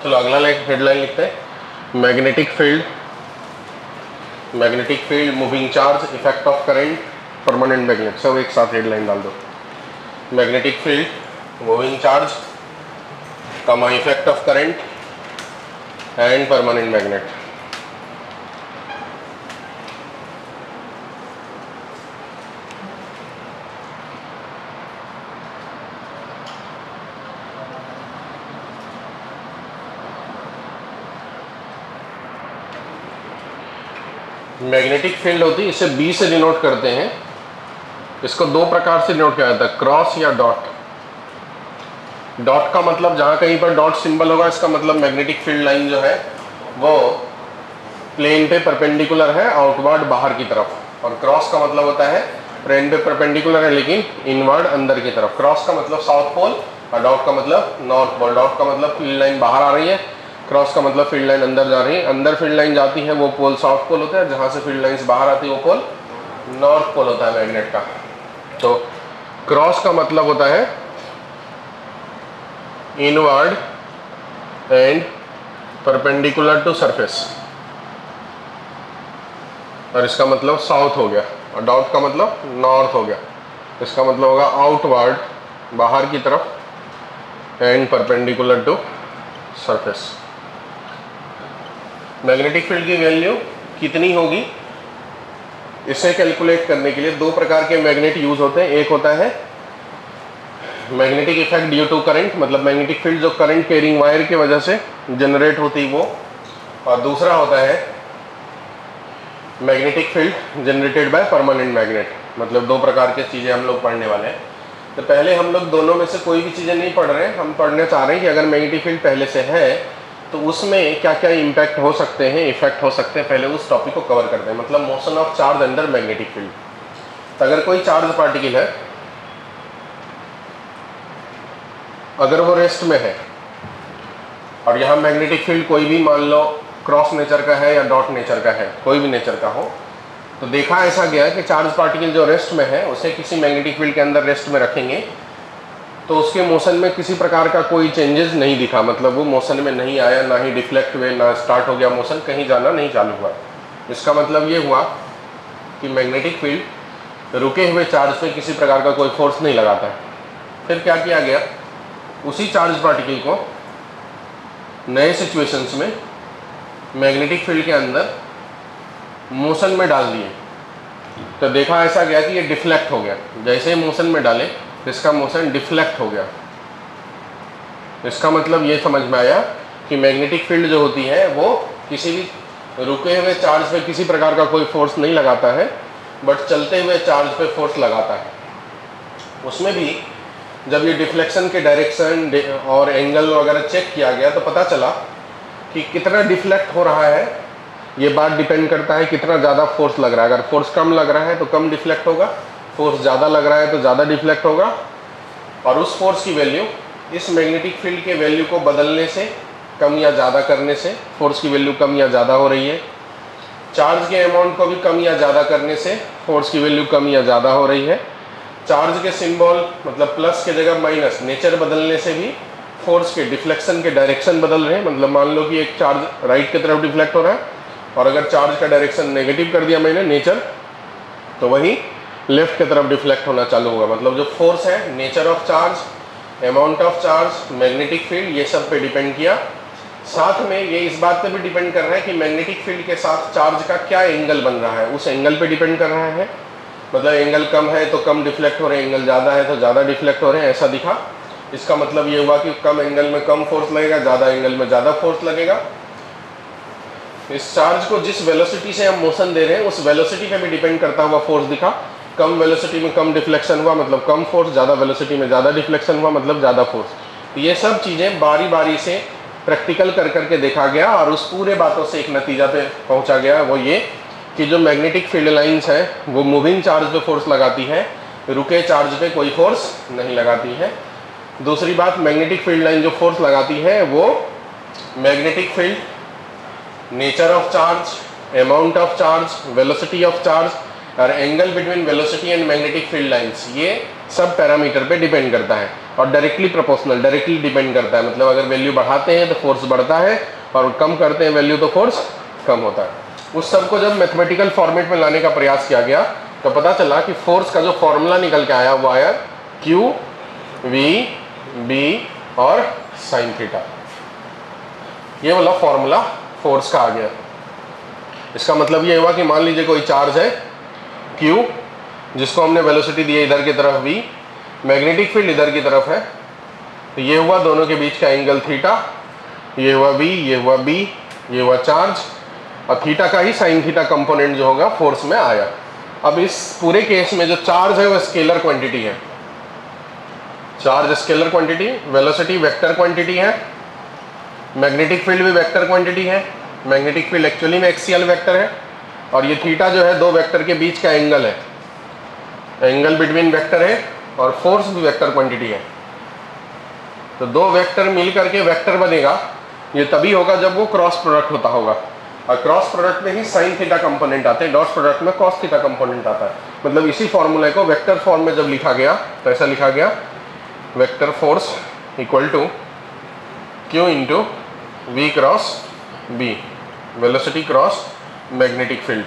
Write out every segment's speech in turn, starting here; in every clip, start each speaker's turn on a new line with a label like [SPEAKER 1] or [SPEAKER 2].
[SPEAKER 1] चलो अगला हेडलाइन लिखते हैं, magnetic field, moving charge, effect of current, permanent magnet. सब एक साथ हेडलाइन डाल दो। मैग्नेटिक फील्ड, मूविंग चार्ज, कमा effect of current and permanent magnet. Magnetic field होती है, इसे बी से डिनोट करते हैं। इसको दो प्रकार से डिनोट किया जाता है, क्रॉस या डॉट। डॉट का मतलब जहां कहीं पर डॉट सिंबल होगा, इसका मतलब मैग्नेटिक फील्ड लाइन जो है वो प्लेन पे परपेंडिकुलर है, आउटवर्ड बाहर की तरफ। और क्रॉस का मतलब होता है प्लेन पे परपेंडिकुलर है लेकिन इनवर्ड अंदर की तरफ। क्रॉस का मतलब साउथ पोल और डॉट का मतलब नॉर्थ पोल। डॉट का मतलब फील्ड लाइन बाहर आ रही है, क्रॉस का मतलब फील्ड लाइन अंदर जा रही है। अंदर फील्ड लाइन जाती है वो पोल साउथ पोल होता है, जहां से फील्ड लाइंस बाहर आती है वो पोल नॉर्थ पोल होता है मैग्नेट का। तो क्रॉस का मतलब होता है inward and perpendicular to surface, और इसका मतलब साउथ हो गया। और डॉट का मतलब नॉर्थ हो गया, इसका मतलब होगा आउटवर्ड बाहर की तरफ and perpendicular to surface. Magnetic field की वैल्यू कितनी होगी, इसे कैलकुलेट करने के लिए दो प्रकार के मैग्नेट यूज होते हैं। एक होता है magnetic effect due to current, मतलब मैग्नेटिक फील्ड जो करंट कैरिंग वायर की वजह से जनरेट होती वो। और दूसरा होता है magnetic field generated by permanent magnet. मतलब दो प्रकार की चीज़ें हम लोग पढ़ने वाले हैं। तो पहले हम लोग दोनों में से कोई भी चीज़ें नहीं पढ़ रहे हैं, हम पढ़ने चाह रहे हैं कि अगर मैग्नेटिक फील्ड पहले से है तो उसमें क्या क्या इम्पैक्ट हो सकते हैं, इफेक्ट हो सकते हैं। पहले उस टॉपिक को कवर करते हैं, मतलब motion of charge under magnetic field. तो अगर कोई चार्ज पार्टिकल है, अगर वो रेस्ट में है और यहाँ मैग्नेटिक फील्ड कोई भी मान लो क्रॉस नेचर का है या डॉट नेचर का है, कोई भी नेचर का हो, तो देखा ऐसा गया कि चार्ज पार्टिकल जो रेस्ट में है उसे किसी मैग्नेटिक फील्ड के अंदर रेस्ट में रखेंगे तो उसके मोशन में किसी प्रकार का कोई चेंजेस नहीं दिखा। मतलब वो मोशन में नहीं आया, ना ही डिफ्लेक्ट हुए, ना स्टार्ट हो गया मोशन, कहीं जाना नहीं चालू हुआ। इसका मतलब ये हुआ कि मैग्नेटिक फील्ड रुके हुए चार्ज पे किसी प्रकार का कोई फोर्स नहीं लगाता है। फिर क्या किया गया, उसी चार्ज पार्टिकल को नए सिचुएशंस में मैग्नेटिक फील्ड के अंदर मोशन में डाल दिए। तो देखा ऐसा गया कि ये डिफ्लेक्ट हो गया। जैसे ही मोशन में डाले इसका मोशन डिफ्लेक्ट हो गया। इसका मतलब ये समझ में आया कि मैग्नेटिक फील्ड जो होती है वो किसी भी रुके हुए चार्ज पे किसी प्रकार का कोई फोर्स नहीं लगाता है, बट चलते हुए चार्ज पे फोर्स लगाता है। उसमें भी जब ये डिफ्लेक्शन के डायरेक्शन और एंगल वगैरह चेक किया गया तो पता चला कि कितना डिफ्लेक्ट हो रहा है। ये बात डिपेंड करता है कितना ज़्यादा फोर्स लग रहा है। अगर फोर्स कम लग रहा है तो कम डिफ्लेक्ट होगा, फोर्स ज़्यादा लग रहा है तो ज़्यादा डिफ्लेक्ट होगा। और उस फोर्स की वैल्यू इस मैग्नेटिक फील्ड के वैल्यू को बदलने से, कम या ज़्यादा करने से फोर्स की वैल्यू कम या ज़्यादा हो रही है। चार्ज के अमाउंट को भी कम या ज़्यादा करने से फोर्स की वैल्यू कम या ज़्यादा हो रही है। चार्ज के सिंबल मतलब प्लस के जगह माइनस, नेचर बदलने से भी फोर्स के डिफ्लेक्शन के डायरेक्शन बदल रहे हैं। मतलब मान लो कि एक चार्ज राइट की तरफ डिफ्लेक्ट हो रहा है और अगर चार्ज का डायरेक्शन नेगेटिव कर दिया मैंने नेचर, तो वही लेफ्ट की तरफ डिफ्लेक्ट होना चालू होगा। मतलब जो फोर्स है, nature of charge, amount of charge, magnetic field, ये सब पे डिपेंड किया। साथ में ये इस बात पे भी डिपेंड कर रहा है कि मैग्नेटिक फील्ड के साथ चार्ज का क्या एंगल बन रहा है, उस एंगल पे डिपेंड कर रहा है। मतलब एंगल कम है तो कम डिफ्लेक्ट हो रहे हैं, एंगल ज़्यादा है तो ज़्यादा डिफ्लेक्ट हो रहे हैं, ऐसा दिखा। इसका मतलब ये हुआ कि कम एंगल में कम फोर्स लगेगा, ज़्यादा एंगल में ज़्यादा फोर्स लगेगा। इस चार्ज को जिस वेलोसिटी से हम मोशन दे रहे हैं उस वेलोसिटी पे भी डिपेंड करता हुआ फोर्स दिखा। कम वेलोसिटी में कम डिफ्लेक्शन हुआ मतलब कम फोर्स, ज़्यादा वेलोसिटी में ज़्यादा डिफ्लेक्शन हुआ मतलब ज़्यादा फोर्स। ये सब चीज़ें बारी बारी से प्रैक्टिकल कर करके देखा गया और उस पूरे बातों से एक नतीजा पे पहुंचा गया, वो ये कि जो मैग्नेटिक फील्ड लाइंस है वो मूविंग चार्ज पे फोर्स लगाती है, रुके चार्ज पे कोई फोर्स नहीं लगाती है। दूसरी बात, मैग्नेटिक फील्ड लाइन जो फोर्स लगाती है वो magnetic field, nature of charge, amount of charge, velocity of charge और angle between velocity and magnetic field lines, ये सब पैरामीटर पे डिपेंड करता है। और डायरेक्टली प्रोपोर्शनल, डायरेक्टली डिपेंड करता है। मतलब अगर वैल्यू बढ़ाते हैं तो फोर्स बढ़ता है और कम करते हैं वैल्यू तो फोर्स कम होता है। उस सब को जब मैथमेटिकल फॉर्मेट में लाने का प्रयास किया गया तो पता चला कि फोर्स का जो फॉर्मूला निकल के आया वो आया Q V B और साइन थीटा। ये वाला फॉर्मूला फोर्स का आ गया। इसका मतलब ये हुआ कि मान लीजिए कोई चार्ज है Q, जिसको हमने वेलोसिटी दी है इधर की तरफ V, मैग्नेटिक फील्ड इधर की तरफ है, तो ये हुआ दोनों के बीच का एंगल थीटा, ये हुआ V, ये हुआ B, ये हुआ चार्ज, और थीटा का ही साइन थीटा कंपोनेंट जो होगा फोर्स में आया। अब इस पूरे केस में जो चार्ज है वो स्केलर क्वांटिटी है, charge scalar quantity, velocity vector quantity है, मैग्नेटिक फील्ड भी वेक्टर क्वांटिटी है, मैग्नेटिक फील्ड एक्चुअली में एक्सियल वेक्टर है, और ये थीटा जो है दो वेक्टर के बीच का एंगल है, एंगल बिटवीन वेक्टर है, और फोर्स भी वेक्टर क्वांटिटी है। तो दो वेक्टर मिल करके वेक्टर बनेगा, ये तभी होगा जब वो क्रॉस प्रोडक्ट होता होगा, और क्रॉस प्रोडक्ट में ही साइन थीटा कंपोनेंट आते हैं, डॉट प्रोडक्ट में कॉस थीटा कंपोनेंट आता है। मतलब इसी फॉर्मूले को वेक्टर फॉर्म में जब लिखा गया तो ऐसा लिखा गया vector force equal to Q into V cross B, velocity cross magnetic field.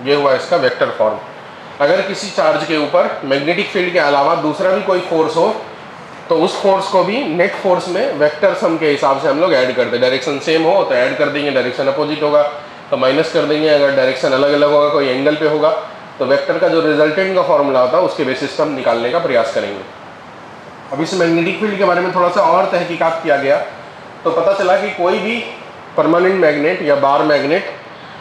[SPEAKER 1] ये हुआ इसका वेक्टर फॉर्म। अगर किसी चार्ज के ऊपर मैग्नेटिक फील्ड के अलावा दूसरा भी कोई फोर्स हो तो उस फोर्स को भी नेट फोर्स में वेक्टर सम के हिसाब से हम लोग ऐड करते हैं। डायरेक्शन सेम हो तो ऐड कर देंगे, डायरेक्शन अपोजिट होगा तो माइनस कर देंगे, अगर डायरेक्शन अलग अलग होगा, कोई एंगल पे होगा तो वेक्टर का जो रिजल्टेंट का फॉर्मूला होता है उसके बेसिस पर हम निकालने का प्रयास करेंगे। अब इस मैग्नेटिक फील्ड के बारे में थोड़ा सा और तहकीकात किया गया तो पता चला कि कोई भी परमानेंट मैग्नेट या बार मैग्नेट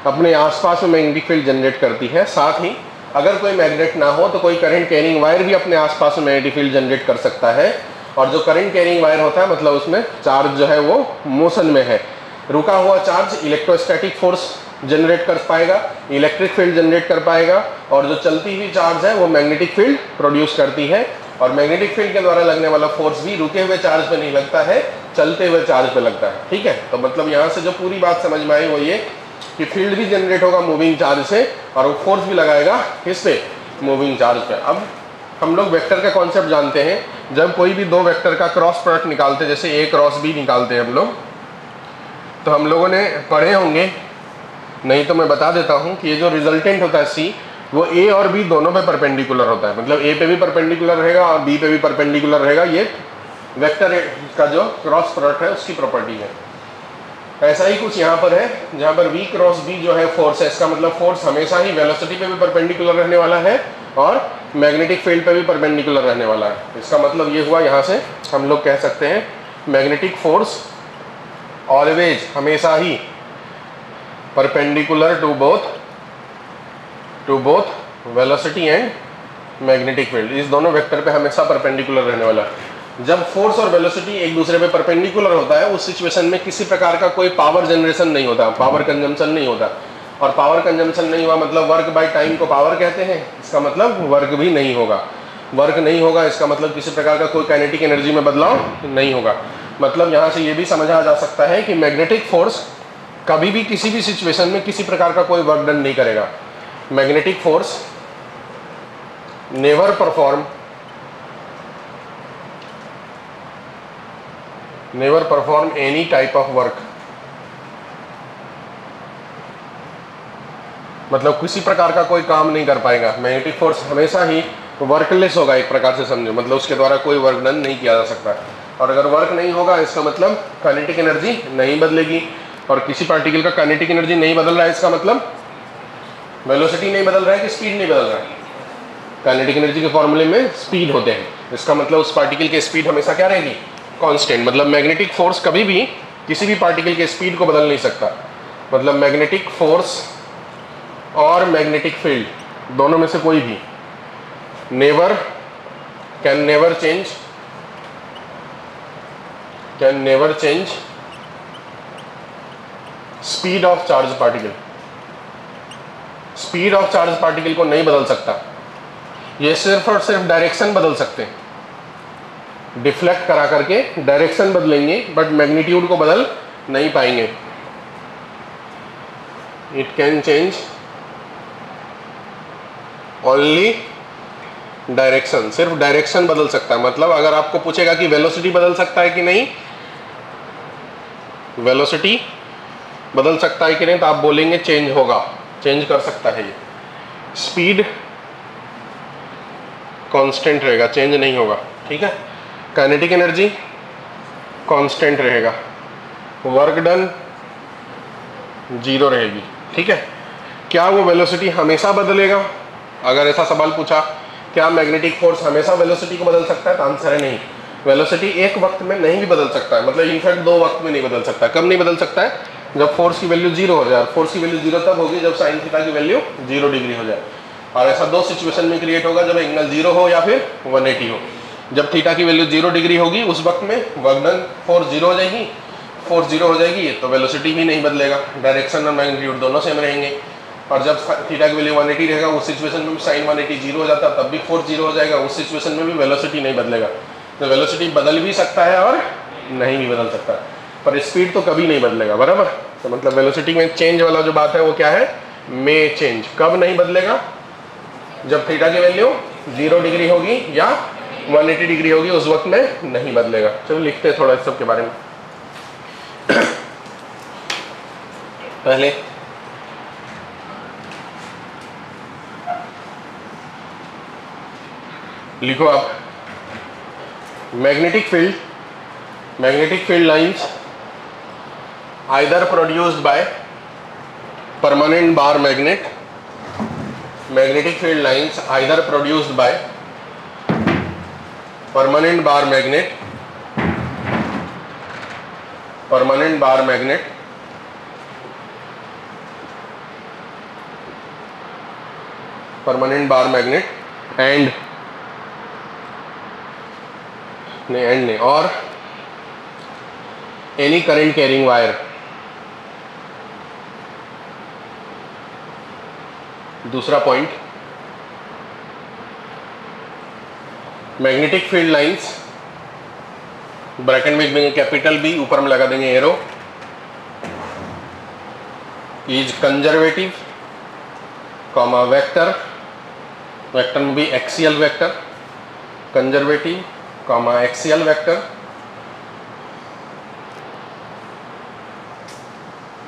[SPEAKER 1] अपने आसपास में मैग्नेटिक फील्ड जनरेट करती है। साथ ही अगर कोई मैग्नेट ना हो तो कोई करंट कैरिंग वायर भी अपने आसपास में मैग्नेटिक फील्ड जनरेट कर सकता है, और जो करंट कैरिंग वायर होता है मतलब उसमें चार्ज जो है वो मोशन में है, रुका हुआ चार्ज इलेक्ट्रोस्टैटिक फोर्स जनरेट कर पाएगा, इलेक्ट्रिक फील्ड जनरेट कर पाएगा, और जो चलती हुई चार्ज है वो मैग्नेटिक फील्ड प्रोड्यूस करती है। और मैग्नेटिक फील्ड के द्वारा लगने वाला फोर्स भी रुके हुए चार्ज पे नहीं लगता है, चलते हुए चार्ज पे लगता है। ठीक है, तो मतलब यहाँ से जो पूरी बात समझ में आई वो ये कि फील्ड भी जनरेट होगा मूविंग चार्ज से, और वो फोर्स भी लगाएगा किस पे, मूविंग चार्ज पे। अब हम लोग वेक्टर का कॉन्सेप्ट जानते हैं, जब कोई भी दो वेक्टर का क्रॉस प्रोडक्ट निकालते हैं, जैसे A क्रॉस B निकालते हैं हम लोग, तो हम लोगों ने पढ़े होंगे, नहीं तो मैं बता देता हूँ कि ये जो रिजल्टेंट होता है C, वो A और B दोनों पे परपेंडिकुलर होता है। मतलब A पे भी परपेंडिकुलर रहेगा और B पे भी परपेंडिकुलर रहेगा। ये वेक्टर का जो क्रॉस प्रोडक्ट है उसकी प्रॉपर्टी है। ऐसा ही कुछ यहाँ पर है, जहाँ पर V क्रॉस B जो है फोर्स है, इसका मतलब फोर्स हमेशा ही वेलोसिटी पे भी परपेंडिकुलर रहने वाला है और मैग्नेटिक फील्ड पे भी परपेंडिकुलर रहने वाला है। इसका मतलब ये हुआ, यहाँ से हम लोग कह सकते हैं मैग्नेटिक फोर्स ऑलवेज, हमेशा ही perpendicular to both velocity and magnetic field. इस दोनों वेक्टर पे हमेशा परपेंडिकुलर रहने वाला है। जब फोर्स और वेलोसिटी एक दूसरे पे परपेंडिकुलर होता है उस सिचुएशन में किसी प्रकार का कोई पावर जनरेशन नहीं होता, पावर कंजम्पशन नहीं होता। और पावर कंजम्पशन नहीं हुआ मतलब वर्क बाय टाइम को पावर कहते हैं, इसका मतलब वर्क भी नहीं होगा। वर्क नहीं होगा इसका मतलब किसी प्रकार का कोई काइनेटिक एनर्जी में बदलाव नहीं होगा। मतलब यहाँ से ये भी समझा जा सकता है कि मैग्नेटिक फोर्स कभी भी किसी भी सिचुएशन में किसी प्रकार का कोई वर्क डन नहीं करेगा। Magnetic force never perform any type of work. मतलब किसी प्रकार का कोई काम नहीं कर पाएगा। मैग्नेटिक फोर्स हमेशा ही वर्कलेस होगा, एक प्रकार से समझो, मतलब उसके द्वारा कोई वर्क डन नहीं किया जा सकता। और अगर वर्क नहीं होगा इसका मतलब काइनेटिक एनर्जी नहीं बदलेगी, और किसी पार्टिकल का काइनेटिक एनर्जी नहीं बदल रहा है इसका मतलब वेलोसिटी नहीं बदल रहा है कि स्पीड नहीं बदल रहा है। काइनेटिक एनर्जी के फॉर्मूले में स्पीड होते हैं, इसका मतलब उस पार्टिकल की स्पीड हमेशा क्या रहेगी, कांस्टेंट। मतलब मैग्नेटिक फोर्स कभी भी किसी भी पार्टिकल के स्पीड को बदल नहीं सकता। मतलब मैग्नेटिक फोर्स और मैग्नेटिक फील्ड दोनों में से कोई भी can never change speed of charge particle. Speed of charge particle को नहीं बदल सकता, ये सिर्फ और सिर्फ डायरेक्शन बदल सकते हैं। डिफ्लेक्ट करा करके डायरेक्शन बदलेंगे बट मैग्नीट्यूड को बदल नहीं पाएंगे। It can change only direction, सिर्फ डायरेक्शन बदल सकता है। मतलब अगर आपको पूछेगा कि वेलोसिटी बदल सकता है कि नहीं, वेलोसिटी बदल सकता है कि नहीं, तो आप बोलेंगे चेंज होगा, चेंज कर सकता है ये। स्पीड कांस्टेंट रहेगा, चेंज नहीं होगा, ठीक है। काइनेटिक एनर्जी कांस्टेंट रहेगा, वर्क डन 0 रहेगी, ठीक है। क्या वो वेलोसिटी हमेशा बदलेगा? अगर ऐसा सवाल पूछा, क्या मैग्नेटिक फोर्स हमेशा वेलोसिटी को बदल सकता है, तो आंसर है नहीं। वेलोसिटी एक वक्त में नहीं भी बदल सकता है, मतलब इनफैक्ट 2 वक्त में नहीं बदल सकता है। कब नहीं बदल सकता है? जब फोर्स की वैल्यू 0 हो जाए। फोर्स की वैल्यू 0 तब होगी जब साइन थीटा की वैल्यू 0 डिग्री हो जाए। और ऐसा 2 सिचुएशन में क्रिएट होगा, जब एंगल 0 हो या फिर 180 हो। जब थीटा की वैल्यू 0 डिग्री होगी उस वक्त में वर्क डन फोर्स 0 हो जाएगी, फोर्स 0 हो जाएगी तो वेलोसिटी भी नहीं बदलेगा, डायरेक्शन और मैग्नीट्यूड दोनों सेम रहेंगे। और जब थीटा की वैल्यू 180 रहेगा उस सिचुएशन में भी साइन 180 0 हो जाता है, तब भी फोर्स 0 हो जाएगा, उस सिचुएशन में भी वेलोसिटी नहीं बदलेगा। तो वेलोसिटी बदल भी सकता है और नहीं भी बदल सकता है, पर स्पीड तो कभी नहीं बदलेगा, बराबर। तो मतलब वेलोसिटी में चेंज वाला जो बात है वो क्या है? में चेंज। कब नहीं बदलेगा? जब थीटा की वैल्यू 0 डिग्री होगी या 180 डिग्री होगी, उस वक्त में नहीं बदलेगा। चलो लिखते हैं थोड़ा इस सब के बारे में। पहले लिखो आप, magnetic field lines either produced by permanent bar magnet, magnetic field lines either produced by permanent bar magnet, permanent bar magnet and और एनी करंट कैरिंग वायर। दूसरा point, magnetic field lines, bracket में देंगे capital B, ऊपर में लगा देंगे arrow, is conservative comma vector, vector में भी axial vector, conservative comma axial vector,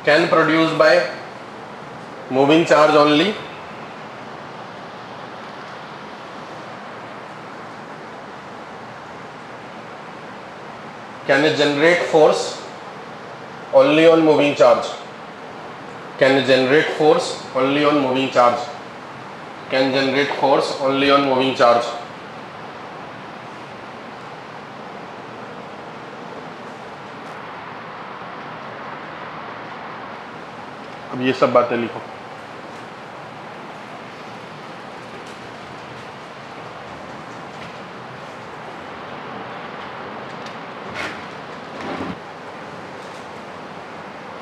[SPEAKER 1] can produce by moving charge only, can generate force only on moving charge, can generate force only on moving charge, can generate force only on moving charge. अब ये सब बातें लिखो।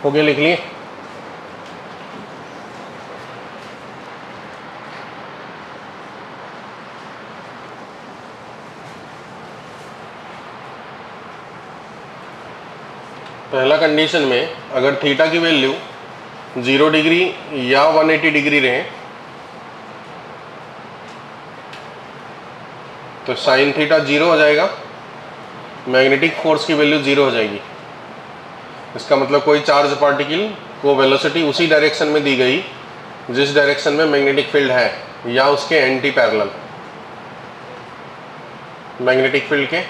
[SPEAKER 1] हो गया, लिख लिए? पहला कंडीशन में अगर थीटा की वैल्यू 0 डिग्री या 180 डिग्री रहे तो साइन थीटा 0 हो जाएगा, मैग्नेटिक फोर्स की वैल्यू 0 हो जाएगी। इसका मतलब कोई चार्ज पार्टिकल को वेलोसिटी उसी डायरेक्शन में दी गई जिस डायरेक्शन में मैग्नेटिक फील्ड है, या उसके एंटी पैरेलल, मैग्नेटिक फील्ड के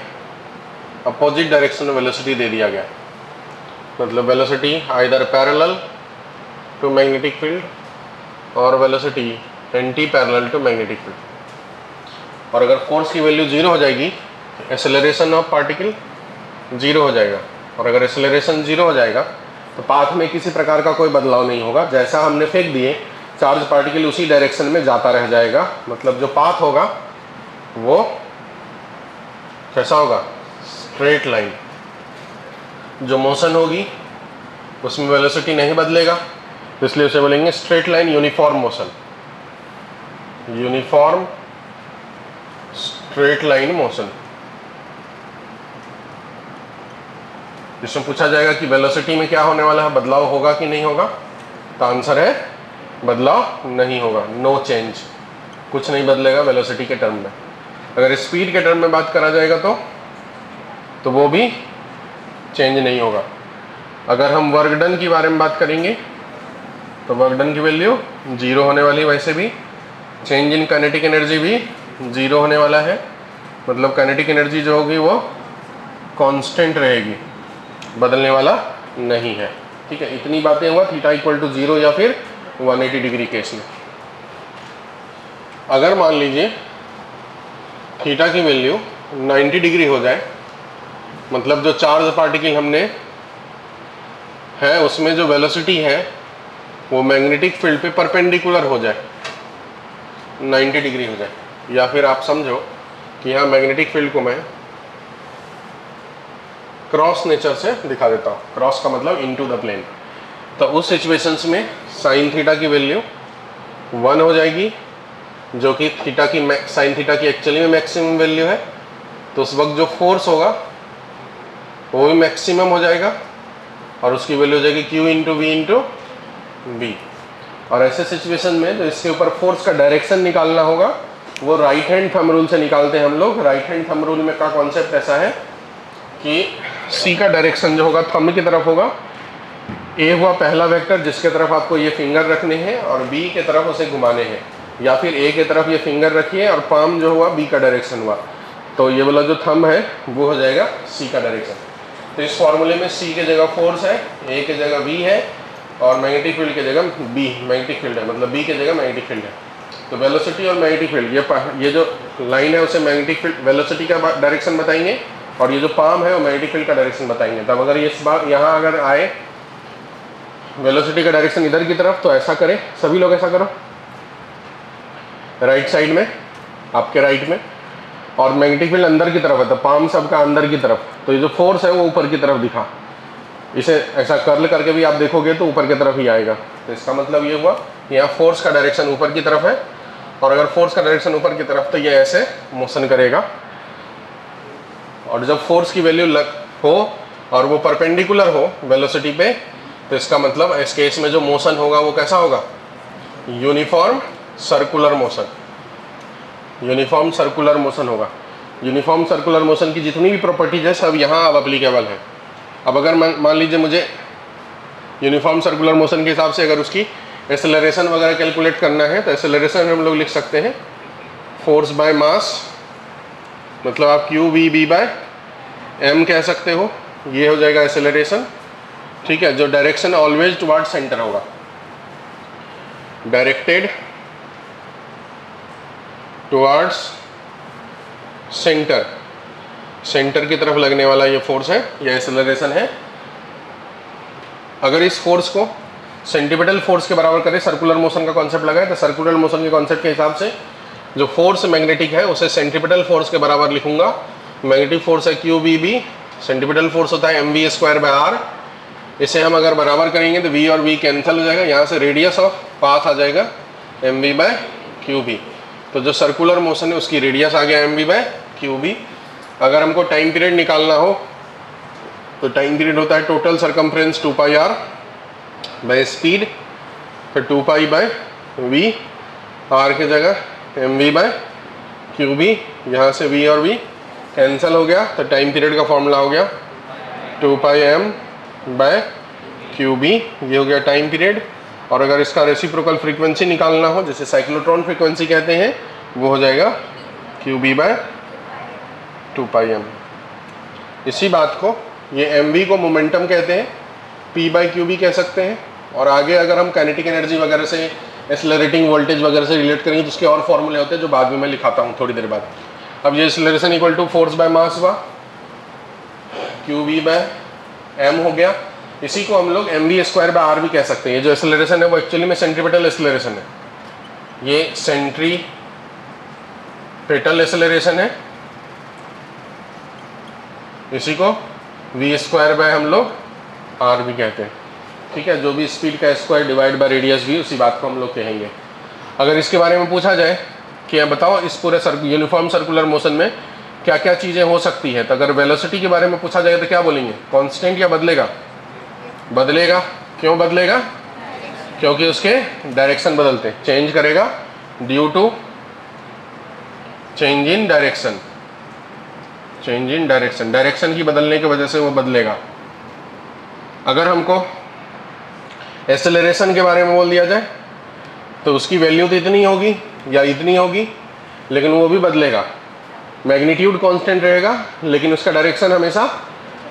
[SPEAKER 1] अपोजिट डायरेक्शन में वेलोसिटी दे दिया गया। मतलब velocity either parallel to magnetic field और velocity anti parallel to magnetic field. और अगर फोर्स की वैल्यू 0 हो जाएगी, एक्सेलरेशन ऑफ पार्टिकल 0 हो जाएगा। और अगर एक्सेलरेशन 0 हो जाएगा तो पाथ में किसी प्रकार का कोई बदलाव नहीं होगा, जैसा हमने फेंक दिए चार्ज पार्टिकल उसी डायरेक्शन में जाता रह जाएगा। मतलब जो पाथ होगा वो कैसा होगा? Straight line. जो मोशन होगी उसमें वेलोसिटी नहीं बदलेगा, इसलिए उसे बोलेंगे straight line uniform motion, uniform straight line motion. जिसमें पूछा जाएगा कि वेलोसिटी में क्या होने वाला है, बदलाव होगा कि नहीं होगा, तो आंसर है बदलाव नहीं होगा, नो चेंज, कुछ नहीं बदलेगा वेलोसिटी के टर्म में। अगर स्पीड के टर्म में बात करा जाएगा तो वो भी चेंज नहीं होगा। अगर हम वर्क डन के बारे में बात करेंगे तो वर्क डन की वैल्यू 0 होने वाली, वैसे भी चेंज इन काइनेटिक एनर्जी भी 0 होने वाला है, मतलब काइनेटिक एनर्जी जो होगी वो कांस्टेंट रहेगी, बदलने वाला नहीं है। ठीक है, इतनी बातें हुआ थीटा इक्वल टू 0 या फिर 180 डिग्री केस में। अगर मान लीजिए थीटा की वैल्यू 90 डिग्री हो जाए, मतलब जो चार्ज पार्टिकल हमने है उसमें जो वेलोसिटी है वो मैग्नेटिक फील्ड पे परपेंडिकुलर हो जाए, 90 डिग्री हो जाए, या फिर आप समझो कि यहाँ मैग्नेटिक फील्ड को मैं क्रॉस नेचर से दिखा देता हूँ, क्रॉस का मतलब इनटू द प्लेन। तो उस सिचुएशंस में साइन थीटा की वैल्यू 1 हो जाएगी, जो कि थीटा की साइन थीटा की एक्चुअली में मैक्सिमम वैल्यू है। तो उस वक्त जो फोर्स होगा वो भी मैक्सिमम हो जाएगा और उसकी वैल्यू हो जाएगी Q into V into B. और ऐसे सिचुएशन में जो इसके ऊपर फोर्स का डायरेक्शन निकालना होगा वो राइट हैंड थंब रूल से निकालते हैं हम लोग। राइट हैंड थंब रूल में का कॉन्सेप्ट ऐसा है कि C का डायरेक्शन जो होगा थंब की तरफ होगा, A हुआ पहला वेक्टर जिसके तरफ आपको ये फिंगर रखने हैं और B के तरफ उसे घुमाने हैं, या फिर A के तरफ ये फिंगर रखिए और पाम जो हुआ B का डायरेक्शन हुआ, तो ये वाला जो थंब है वो हो जाएगा C का डायरेक्शन। तो इस फॉर्मूले में C की जगह फोर्स है, A की जगह V है और मैग्नेटिक फील्ड की जगह B मैग्नेटिक फील्ड है, मतलब B की जगह मैग्नेटिक फील्ड है। तो वेलोसिटी और मैग्नेटिक फील्ड ये जो लाइन है उसे मैग्नेटिक फील्ड वेलोसिटी का डायरेक्शन बताएंगे और ये जो पाम है वो मैग्नेटिक फील्ड का डायरेक्शन बताएंगे। तब अगर इस बार यहाँ अगर आए वेलोसिटी का डायरेक्शन इधर की तरफ तो ऐसा करें, सभी लोग ऐसा करो राइट साइड में, आपके राइट में, और मैग्नेटिक फील्ड अंदर की तरफ है तो पाम सबका अंदर की तरफ, तो ये जो फोर्स है वो ऊपर की तरफ दिखा। इसे ऐसा कर्ल करके भी आप देखोगे तो ऊपर की तरफ ही आएगा। तो इसका मतलब ये हुआ यहाँ फोर्स का डायरेक्शन ऊपर की तरफ है, और अगर फोर्स का डायरेक्शन ऊपर की तरफ तो ये ऐसे मोशन करेगा। और जब फोर्स की वैल्यू हो और वो परपेंडिकुलर हो वेलोसिटी पे, तो इसका मतलब इस केस में जो मोशन होगा वो कैसा होगा, uniform circular motion. Uniform circular motion होगा। यूनिफॉर्म सर्कुलर मोशन की जितनी भी प्रॉपर्टीज है सब यहाँ अब अप्लीकेबल है। अब अगर मान लीजिए मुझे यूनिफॉर्म सर्कुलर मोशन के हिसाब से अगर उसकी एक्सेलरेशन वगैरह कैलकुलेट करना है तो एक्सेलरेशन हम लोग लिख सकते हैं फोर्स बाय मास, मतलब आप QV/B/m कह सकते हो, ये हो जाएगा एक्सेलरेशन। ठीक है, जो डायरेक्शन ऑलवेज टुवर्ड सेंटर होगा, डायरेक्टेड टुवर्ड्स सेंटर, सेंटर की तरफ लगने वाला ये फोर्स है, ये एक्सेलरेशन है। अगर इस फोर्स को सेंटीपिटल फोर्स के बराबर करें, सर्कुलर मोशन का कॉन्सेप्ट लगाए तो सर्कुलर मोशन के कॉन्सेप्ट के हिसाब से जो फोर्स मैग्नेटिक है उसे सेंटीपिटल फोर्स के बराबर लिखूंगा। मैग्नेटिक फोर्स है QVB, सेंटीपिटल फोर्स होता है mv²/r। इसे हम अगर बराबर करेंगे तो v और v कैंसिल हो जाएगा, यहाँ से रेडियस ऑफ पाथ आ जाएगा mv/QB। तो जो सर्कुलर मोशन है उसकी रेडियस आ गया mv/QB। अगर हमको टाइम पीरियड निकालना हो तो टाइम पीरियड होता है total circumference 2πr by speed, फिर 2π/v, r की जगह mv/QB, यहाँ से v और v कैंसिल हो गया तो टाइम पीरियड का फॉर्मूला हो गया 2πm/QB, ये हो गया टाइम पीरियड। और अगर इसका रेसिप्रोकल फ्रीक्वेंसी निकालना हो, जैसे साइक्लोट्रॉन फ्रीक्वेंसी कहते हैं, वो हो जाएगा QB/2πm। इसी बात को ये mv को मोमेंटम कहते हैं, p/QB कह सकते हैं। और आगे अगर हम काइनेटिक एनर्जी वगैरह से, एक्सेलरेटिंग वोल्टेज वगैरह से रिलेट करेंगे तो उसके और फॉर्मूले होते हैं जो बाद में मैं लिखाता हूँ थोड़ी देर बाद। अब ये acceleration equal to force by mass हुआ, QV/m हो गया। इसी को हम लोग mv²/r भी कह सकते हैं। ये जो एक्सेलरेशन है वो एक्चुअली में सेंट्रीपिटल एक्सेलरेशन है, ये सेंट्रीपिटल एक्सेलरेशन है। इसी को v² हम लोग r भी कहते हैं। ठीक है, जो भी स्पीड का स्क्वायर डिवाइड बाय रेडियस भी, उसी बात को हम लोग कहेंगे। अगर इसके बारे में पूछा जाए कि बताओ इस पूरे यूनिफॉर्म सर्कुलर मोशन में क्या क्या चीज़ें हो सकती है, तो अगर वेलोसिटी के बारे में पूछा जाए तो क्या बोलेंगे, कांस्टेंट या बदलेगा? बदलेगा। क्यों बदलेगा? क्योंकि उसके डायरेक्शन बदलते, चेंज करेगा due to change in direction, change in direction, direction की बदलने की वजह से वो बदलेगा। अगर हमको एक्सेलरेशन के बारे में बोल दिया जाए तो उसकी वैल्यू तो इतनी होगी या इतनी होगी, लेकिन वो भी बदलेगा। मैग्नीट्यूड कांस्टेंट रहेगा लेकिन उसका डायरेक्शन हमेशा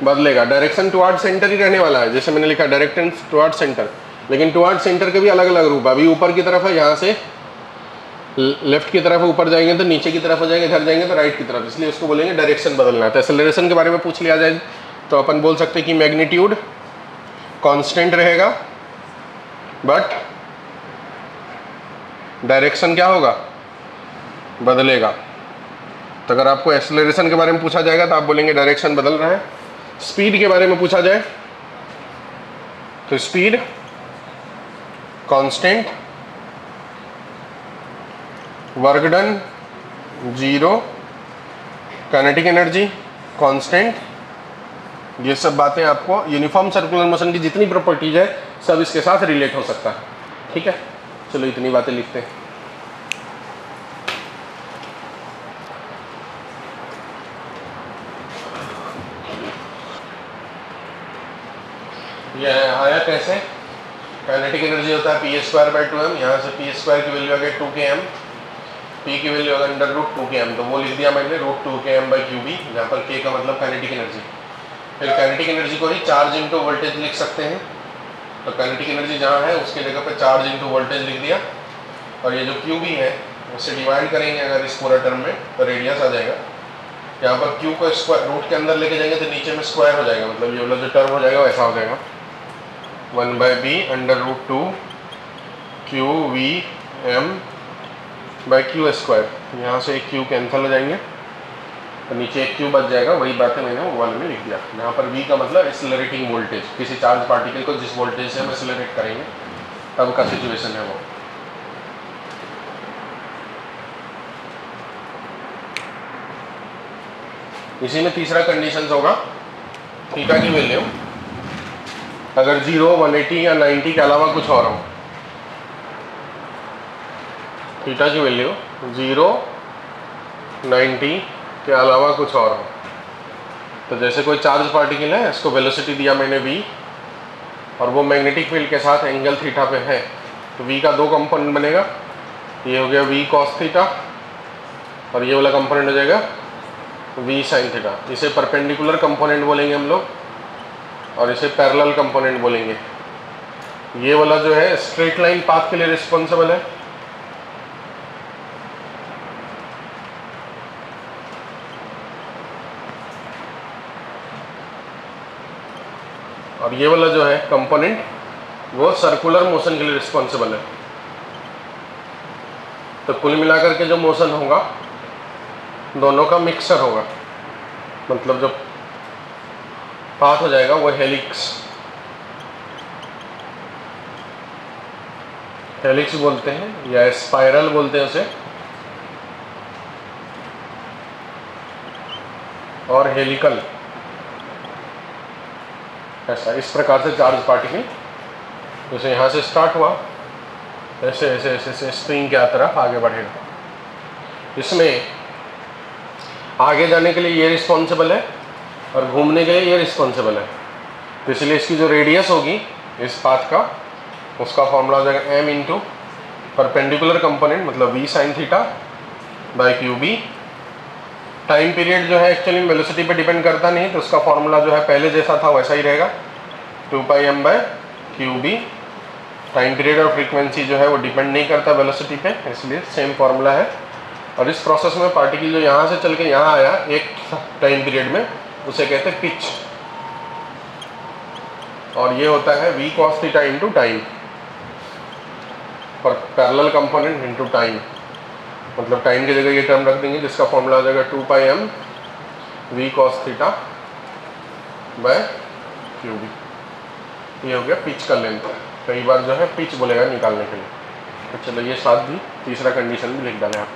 [SPEAKER 1] बदलेगा। डायरेक्शन टुवर्ड सेंटर ही रहने वाला है, जैसे मैंने लिखा डायरेक्शन टुवर्ड सेंटर, लेकिन टुवर्ड सेंटर के भी अलग अलग रूप है। अभी ऊपर की तरफ है, यहाँ से लेफ्ट की तरफ ऊपर जाएंगे तो नीचे की तरफ हो जाएंगे, इधर जाएंगे तो राइट की तरफ, इसलिए उसको बोलेंगे डायरेक्शन बदलना है। तो एक्सेलरेशन के बारे में पूछ लिया जाए तो अपन बोल सकते हैं कि मैग्नीट्यूड कांस्टेंट रहेगा बट डायरेक्शन क्या होगा, बदलेगा। तो अगर आपको एक्सेलरेशन के बारे में पूछा जाएगा तो आप बोलेंगे डायरेक्शन बदल रहा है। स्पीड के बारे में पूछा जाए तो speed constant, work done 0, kinetic energy constant. ये सब बातें आपको यूनिफॉर्म सर्कुलर मोशन की जितनी प्रॉपर्टीज है सब इसके साथ रिलेट हो सकता है। ठीक है, चलो इतनी बातें लिखते हैं। ये आया कैसे, काइनेटिक एनर्जी होता है p²/2m, यहाँ से p² की वैल्यू आ गई 2km, p की वैल्यू अगर √2km, तो वो लिख दिया मैंने √2km/qb, जहाँ पर k का मतलब काइनेटिक एनर्जी। फिर काइनेटिक एनर्जी को ही चार्ज इंटू वोल्टेज लिख सकते हैं, तो काइनेटिक एनर्जी जहाँ है उसके जगह पे चार्ज इंटू वोल्टेज लिख दिया, और ये जो qb है उससे डिवाइड करेंगे अगर इस पूरा टर्म में तो रेडियस आ जाएगा। यहाँ पर q को स्क्वायर रूट के अंदर लेके जाएंगे तो नीचे में स्क्वायर हो जाएगा, मतलब ये वाला जो टर्म हो जाएगा वैसा हो जाएगा 1/b√2 qvm/q²। यहाँ से एक q कैंसिल हो जाएंगे तो नीचे एक q बच जाएगा। वही बातें मैंने वन में लिख दिया। यहाँ पर v का मतलब एक्सेलरेटिंग वोल्टेज, किसी चार्ज पार्टिकल को जिस वोल्टेज से हम एक्सेलरेट करेंगे तब का सिचुएशन है वो। इसी में तीसरा कंडीशन होगा थीटा की वैल्यू अगर 0, 180 या 90 के अलावा कुछ और हो। थीटा की वैल्यू 0, 90 के अलावा कुछ और हो। तो जैसे कोई चार्ज पार्टिकल है, इसको वेलोसिटी दिया मैंने v, और वो मैग्नेटिक फील्ड के साथ एंगल थीटा पे है, तो v का दो कंपोनेंट बनेगा। ये हो गया v cos थीटा और ये वाला कंपोनेंट हो जाएगा v sin थीटा। इसे परपेंडिकुलर कंपोनेंट बोलेंगे हम लोग और इसे पैरेलल कंपोनेंट बोलेंगे। ये वाला जो है स्ट्रेट लाइन पाथ के लिए रिस्पॉन्सिबल है, और ये वाला जो है कंपोनेंट वो सर्कुलर मोशन के लिए रिस्पॉन्सिबल है। तो कुल मिलाकर के जो मोशन होगा दोनों का मिक्सचर होगा, मतलब जो पाथ हो जाएगा वो हेलिक्स बोलते हैं या स्पाइरल बोलते हैं उसे, और हेलिकल। ऐसा इस प्रकार से चार्ज पार्टिकल जैसे यहाँ से स्टार्ट हुआ ऐसे ऐसे ऐसे ऐसे स्ट्रिंग की तरफ आगे बढ़ेगा। इसमें आगे जाने के लिए ये रिस्पॉन्सिबल है और घूमने के लिए ये रिस्पॉन्सिबल है। तो इसलिए इसकी जो रेडियस होगी इस पाथ का उसका फॉर्मूला हो जाएगा m इंटू परपेंडिकुलर कंपोनेंट मतलब v sin θ/qb। Time period जो है एक्चुअली वेलोसिटी पे डिपेंड करता नहीं, तो उसका फॉर्मूला जो है पहले जैसा था वैसा ही रहेगा 2πm/qb। टाइम पीरियड और फ्रीक्वेंसी जो है वो डिपेंड नहीं करता वेलोसिटी पे, इसलिए सेम फॉर्मूला है। और इस प्रोसेस में पार्टिकल जो यहाँ से चल के यहाँ आया एक टाइम पीरियड में उसे कहते हैं पिच, और ये होता है v cos θ इंटू टाइम और पैरेलल कंपोनेंट इंटू टाइम, मतलब टाइम की जगह ये टर्म रख देंगे जिसका फॉर्मूला हो जाएगा 2πm v cos θ/qb। ये हो गया पिच का लेंथ। कई बार जो है पिच बोलेगा निकालने के लिए। तो चलो ये साथ भी तीसरा कंडीशन भी लिख डालें आप।